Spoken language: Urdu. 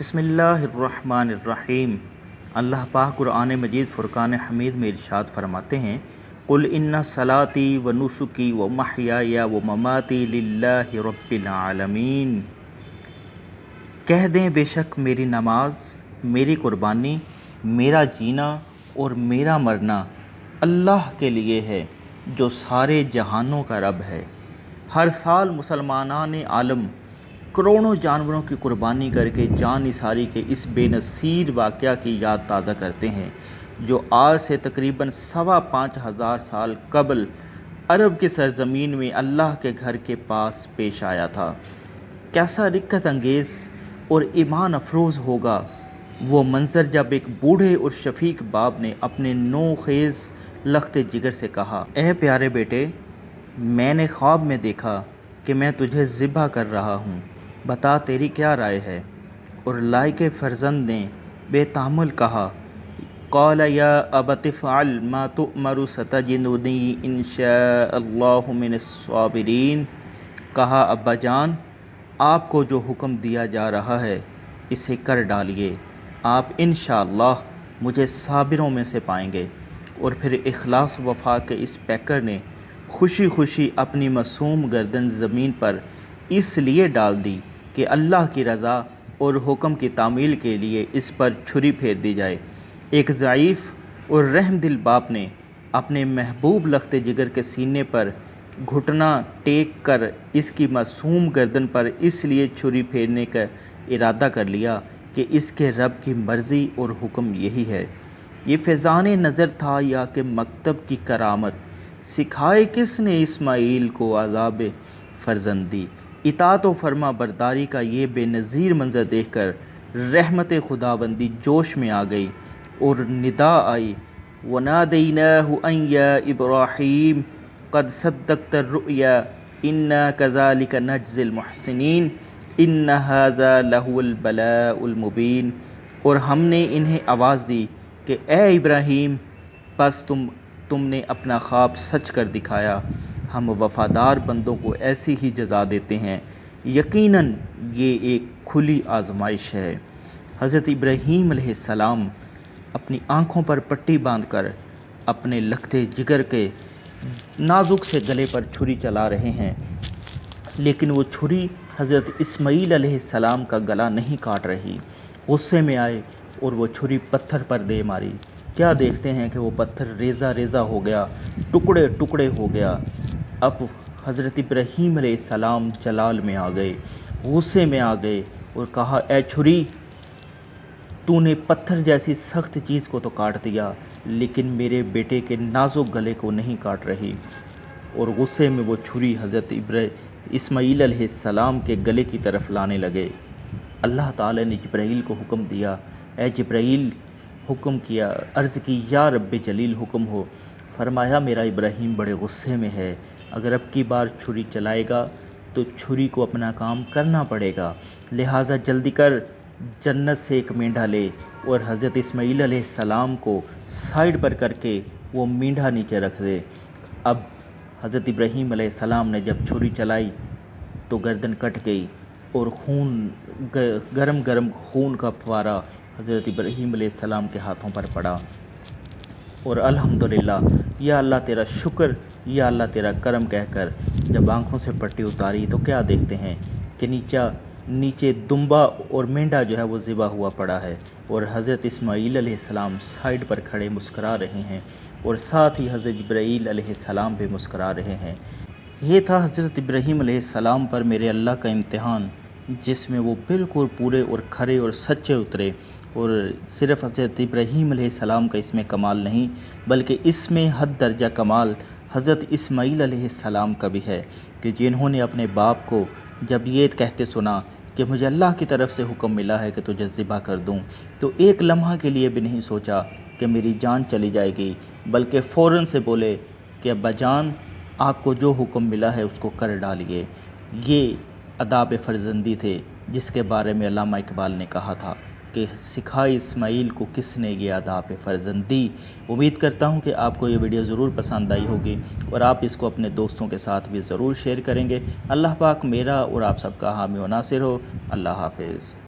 بسم اللہ الرحمن الرحیم۔ اللہ پاک قرآن مجید فرقان حمید میں ارشاد فرماتے ہیں، قل ان صلاتی و نسکی و محیای و مماتی للہ رب العالمین۔ کہہ دیں بے شک میری نماز، میری قربانی، میرا جینا اور میرا مرنا اللہ کے لیے ہے جو سارے جہانوں کا رب ہے۔ ہر سال مسلمانان عالم کروڑوں جانوروں کی قربانی کر کے جان نثاری کے اس بے نظیر واقعہ کی یاد تازہ کرتے ہیں جو آج سے تقریباً 5,500 سال قبل عرب کی سرزمین میں اللہ کے گھر کے پاس پیش آیا تھا۔ کیسا رقت انگیز اور ایمان افروز ہوگا وہ منظر جب ایک بوڑھے اور شفیق باپ نے اپنے نو خیز لخت جگر سے کہا، اے پیارے بیٹے، میں نے خواب میں دیکھا کہ میں تجھے ذبح کر رہا ہوں، بتا تیری کیا رائے ہے؟ اور لائق فرزند نے بے تحمل کہا، قال یا ابت افعل ما تؤمر ستجدنی ان شاء اللہ من الصابرین۔ کہا، ابا جان، آپ کو جو حکم دیا جا رہا ہے اسے کر ڈالیے، آپ انشاءاللہ مجھے صابروں میں سے پائیں گے۔ اور پھر اخلاص و وفا کے اس پیکر نے خوشی خوشی اپنی معصوم گردن زمین پر اس لیے ڈال دی کہ اللہ کی رضا اور حکم کی تعمیل کے لیے اس پر چھری پھیر دی جائے۔ ایک ضعیف اور رحم دل باپ نے اپنے محبوب لخت جگر کے سینے پر گھٹنا ٹیک کر اس کی معصوم گردن پر اس لیے چھری پھیرنے کا ارادہ کر لیا کہ اس کے رب کی مرضی اور حکم یہی ہے۔ یہ فیضان نظر تھا یا کہ مکتب کی کرامت؟ سکھائے کس نے اسماعیل کو عذاب فرزندی؟ اطاعت و فرما برداری کا یہ بے نظیر منظر دیکھ کر رحمت خداوندی جوش میں آ گئی اور ندا آئی، وَنَادَيْنَاهُ أَن يَا إِبْرَاهِيمُ قَدْ صَدَّقْتَ الرُّؤْيَا إِنَّا كَذَلِكَ نَجْزِي الْمُحْسِنِينَ إِنَّ هَذَا لَهُوَ الْبَلَاءُ الْمُبِينُ۔ اور ہم نے انہیں آواز دی کہ اے ابراہیم، بس تم نے اپنا خواب سچ کر دکھایا، ہم وفادار بندوں کو ایسی ہی جزا دیتے ہیں، یقیناً یہ ایک کھلی آزمائش ہے۔ حضرت ابراہیم علیہ السلام اپنی آنکھوں پر پٹی باندھ کر اپنے لخت جگر کے نازک سے گلے پر چھری چلا رہے ہیں، لیکن وہ چھری حضرت اسماعیل علیہ السلام کا گلا نہیں کاٹ رہی۔ غصے میں آئے اور وہ چھری پتھر پر دے ماری۔ کیا دیکھتے ہیں کہ وہ پتھر ریزہ ریزہ ہو گیا، ٹکڑے ٹکڑے ہو گیا۔ اب حضرت ابراہیم علیہ السلام جلال میں آ گئے، غصے میں آ گئے اور کہا، اے چھری، تو نے پتھر جیسی سخت چیز کو تو کاٹ دیا لیکن میرے بیٹے کے نازک گلے کو نہیں کاٹ رہی۔ اور غصے میں وہ چھری حضرت اسماعیل علیہ السلام کے گلے کی طرف لانے لگے۔ اللہ تعالی نے جبرائیل کو حکم دیا، اے جبرائیل، حکم کیا، عرض کی، یا رب جلیل حکم ہو۔ فرمایا، میرا ابراہیم بڑے غصے میں ہے، اگر اب کی بار چھری چلائے گا تو چھری کو اپنا کام کرنا پڑے گا، لہٰذا جلدی کر، جنت سے ایک مینڈھا لے۔ اور حضرت اسماعیل علیہ السلام کو سائیڈ پر کر کے وہ مینڈھا نیچے رکھ دے۔ اب حضرت ابراہیم علیہ السلام نے جب چھری چلائی تو گردن کٹ گئی اور گرم گرم خون کا فوارہ حضرت ابراہیم علیہ السلام کے ہاتھوں پر پڑا۔ اور الحمدللہ، یا اللہ تیرا شکر، یا اللہ تیرا کرم کہہ کر جب آنکھوں سے پٹی اتاری تو کیا دیکھتے ہیں کہ نیچے دمبا اور مینڈھا جو ہے وہ ذبح ہوا پڑا ہے، اور حضرت اسماعیل علیہ السلام سائیڈ پر کھڑے مسکرا رہے ہیں اور ساتھ ہی حضرت جبرائیل علیہ السلام بھی مسکرا رہے ہیں۔ یہ تھا حضرت ابراہیم علیہ السلام پر میرے اللہ کا امتحان، جس میں وہ بالکل پورے اور کھرے اور سچے اترے۔ اور صرف حضرت ابراہیم علیہ السلام کا اس میں کمال نہیں بلکہ اس میں حد درجہ کمال حضرت اسماعیل علیہ السلام کا بھی ہے کہ جنہوں نے اپنے باپ کو جب یہ کہتے سنا کہ مجھے اللہ کی طرف سے حکم ملا ہے کہ تجھے ذبح کر دوں، تو ایک لمحہ کے لیے بھی نہیں سوچا کہ میری جان چلی جائے گی، بلکہ فوراً سے بولے کہ ابا جان، آپ کو جو حکم ملا ہے اس کو کر ڈالیے۔ یہ آداب فرزندی تھے جس کے بارے میں علامہ اقبال نے کہا تھا کہ سکھائے اسماعیل کو کس نے یہ آداب فرزندی۔ امید کرتا ہوں کہ آپ کو یہ ویڈیو ضرور پسند آئی ہوگی اور آپ اس کو اپنے دوستوں کے ساتھ بھی ضرور شیئر کریں گے۔ اللہ پاک میرا اور آپ سب کا حامی و ناصر ہو۔ اللہ حافظ۔